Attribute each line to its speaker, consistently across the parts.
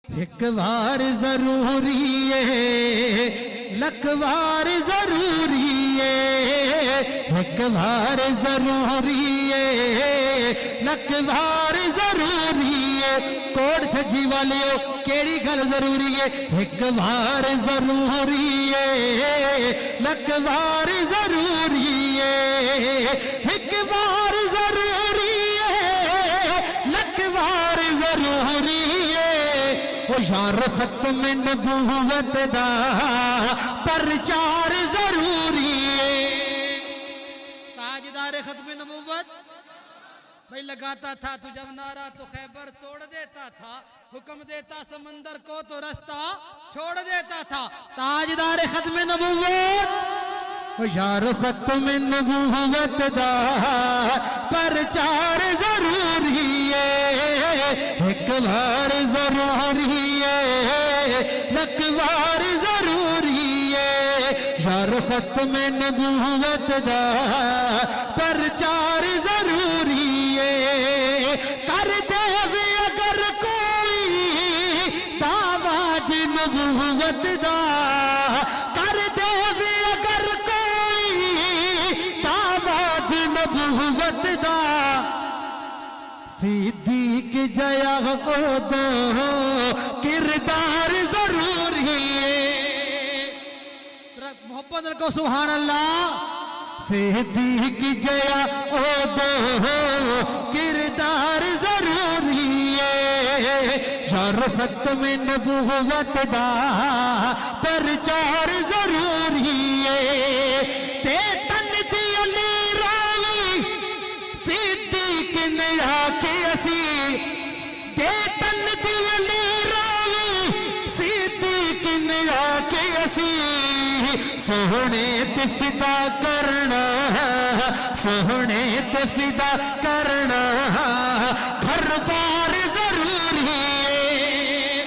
Speaker 1: ایک بار ضروری ہے لک بار ضروری ہے ایک بار ضروری ہے لک بار ضروری ہے کوڑ چھجی والیو کیڑی گل ضروری ہے ایک بار ضروری ہے لک بار ضروری ہے ایک بار ضروری ہے لک بار ضروری ہے او یار ختم نبوت دا پرچار ضروری ہے تاجدار ختم نبوت بھائی لگاتا تھا تو جب نعرہ تو خیبر توڑ دیتا تھا حکم دیتا سمندر کو تو رستہ چھوڑ دیتا تھا تاجدار ختم نبوت یار ختم نبوت دا پرچار ضروری ہے ایک بار ضروری ہے لک بار ضروری ہے یار ختم نبوت دا پرچار ضروری ہے کر دے بھی اگر کوئی دعویٰ نبوت دا کر دے بھی اگر کوئی دعویٰ نبوت دا صدیق جیا او دو کردار ضروری ہے محبت رکھو سبحان اللہ صدیق جیا او دو کردار ضروری ہے یار ختم نبوت دا پرچار ضروری ہے تے تن دی علی راوی صدیق نے آکے اسی تے تن دی علی راوی صدیق نے آکے اسی سوہنے تے فدا کرنا سوہنے تے فدا کرنا گھر بار ضروری ہے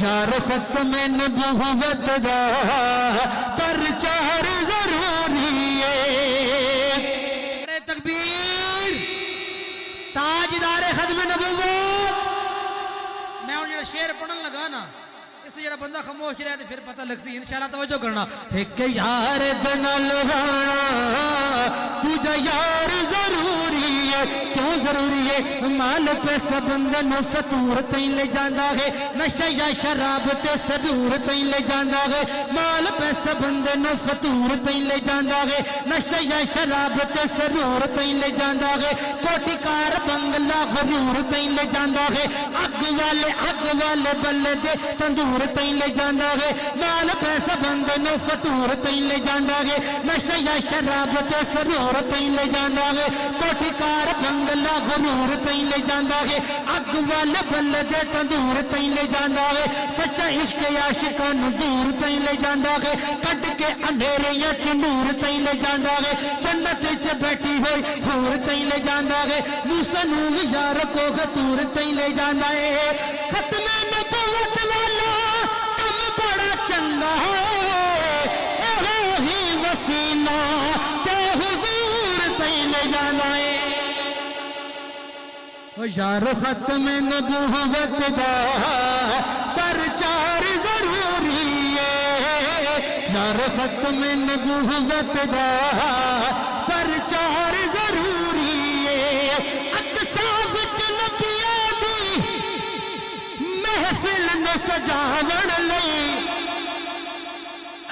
Speaker 1: یار ختم نبوت دا پرچار ضروری ہے تکبیر تاجدار ختم نبوت میں اور جڑا شعر پڑھن لگا نا اس سے جڑا بندہ خاموش رہے تو پھر پتہ لگ سی انشاءاللہ توجہ کرنا ایک یار دنال رانا تجھا یار ضروری ہے کیوں ضروری ہے مال پیسہ بندن فتور تین لے جاندہ ہے نشہ یا شراب تے صدور تین لے جاندہ ہے مال پیسہ بندن فتور تین لے جاندہ ہے نشہ یا شراب تے صدور تین لے جاندہ ہے کوٹی کار بنگلہ غرور تین لے جاندہ ہے اگ والے بلدے تندور تین لے جاندہ ہے مال پیسہ بندن فتور تین لے جاندہ ہے نشہ یا شراب تے صدور تین لے جاندہ ہے کوٹی کار بنگلہ غرور تین لے جاندہ ہے اگ والے بلدے تندور تین لے جاندہ ہے سچا عشق عاشقان دور تین لے جاندہ ہے کٹ کے اندھیریاں نور تین لے جاندہ ہے جنت وچ بیٹھی ہوئی حور تین لے جاندہ ہے موسیٰ نوح یار کو غتور تین لے جاندہ ہے ختم نبوت والا کم بڑا چنگا ہے اے ہی وسیلہ تے حضور تین لے جاندہ ہے یار ختم نبوت دا پرچار ضروری ہے یار ختم نبوت دا پرچار ضروری ہے اقصا وچ نبیاں دی محفل نو سجاون لئی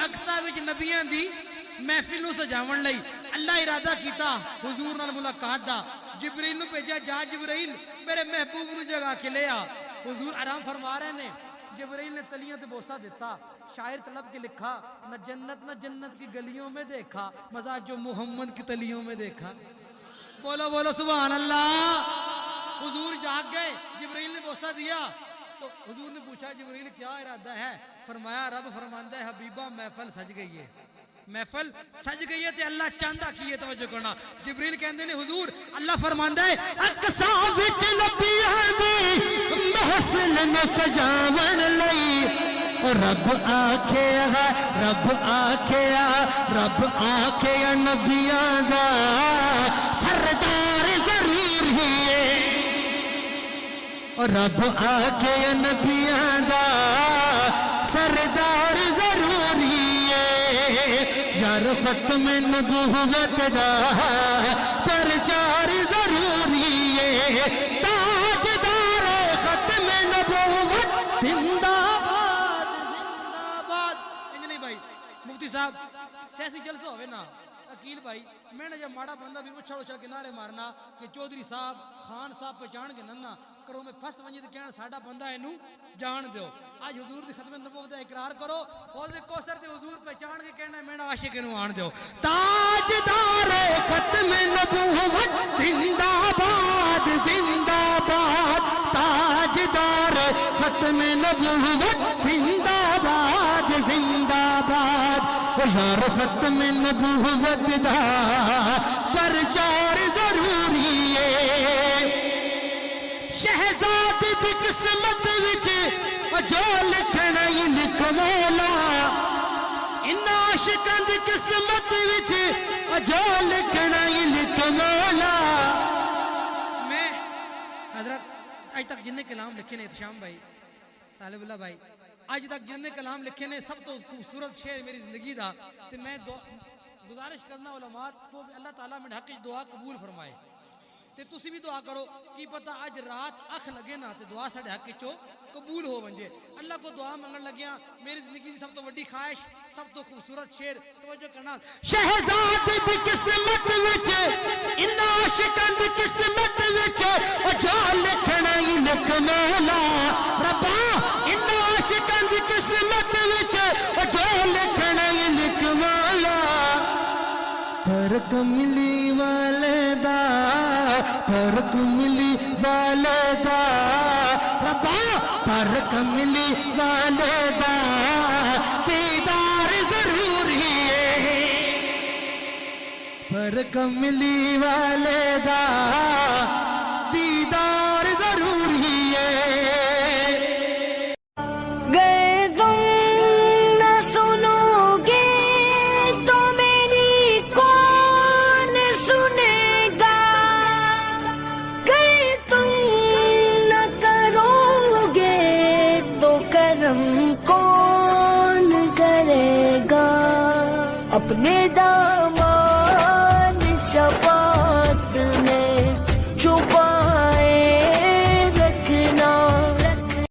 Speaker 1: اقصا وچ نبیاں دی محفل نو سجاون لئی اللہ ارادہ کیتا حضور نال ملاقات دا جبریل نو بھیجا جا جبریل میرے محبوب نو جگہ کے لے آ حضور آرام فرما رہے نے جبریل نے تلیاں تے بوسہ دیتا شاعر طلب کے لکھا نہ جنت کی گلیوں میں دیکھا مزہ جو محمد کی تلیوں میں دیکھا بولو بولو سبحان اللہ حضور جاگ گئے جبریل نے بوسہ دیا تو حضور نے پوچھا جبریل کیا ارادہ ہے فرمایا رب فرماندہ ہے حبیبہ محفل سج گئی ہے محفل سج گئی ہے تے اللہ چاندہ کیے توجہ کرنا جبریل کہندے نے حضور اللہ فرماندہ ہے اقصا وچ نبیاں دی محفل نو سجاون لئی رب آکھیا نبیاں دا سردار ضرور ہی ہے رب آکھیا نبیاں دا ختم نبوت دا پرچار ضروری ہے تاجدار ختم نبوت زندہ باد زندہ باد
Speaker 2: نہیں بھائی مفتی صاحب سیاسی جلسہ ہوئے نا عقیل بھائی میں نے جب ماڑا بندہ بھی اچھل اچھل کے نعرے مارنا کہ چودھری صاحب خان صاحب پہچان کے ننا کرو میں پھس ونجی تو کہنا ساڈا بندہ اینو جان دیو آج حضور دی ختم نبوت دا اقرار کرو حوض کوثر تے حضور پہچان کے کہنا میرا عاشق اینو آن دیو
Speaker 1: تاجدار ختم نبوت زندہ باد زندہ باد تاجدار ختم نبوت زندہ باد زندہ باد یار ختم نبوت دا پرچار ضروری ہے شہزاد دی قسمت وچ جو لکھنا ہی لکھ مولا ان عاشقاں دی قسمت وچ جو لکھنا ہی لکھ مولا
Speaker 2: میں حضرت آج تک جن کلام لکھے نے احتشام بھائی طالب اللہ بھائی آج تک جن کلام لکھے نے سب تو خوبصورت شعر میری زندگی دا تے میں گزارش کرنا علماء کو اللہ تعالیٰ میں حق دعا قبول فرمائے تے تسی بھی دعا کرو کی پتہ آج رات اکھ لگے نا تے دعا ساڈے حق چو قبول ہو ونجے اللہ کو دعا منگن لگیاں میری زندگی دی سب تو بڑی خواہش سب تو خوبصورت شعر توجہ کرنا
Speaker 1: شہزاد دی قسمت وچ ان عاشقاں دی قسمت وچ جو لکھنا ہی لکھ مولا ربا ان عاشقاں دی قسمت وچ جو لکھنا ہی لکھ مولا پر کملی والدا پر کملی والدا ربا پر کملی والدا دیدار ضروری ہے پر کملی والدا دیدار ضروری ہے
Speaker 3: کون کرے گا اپنے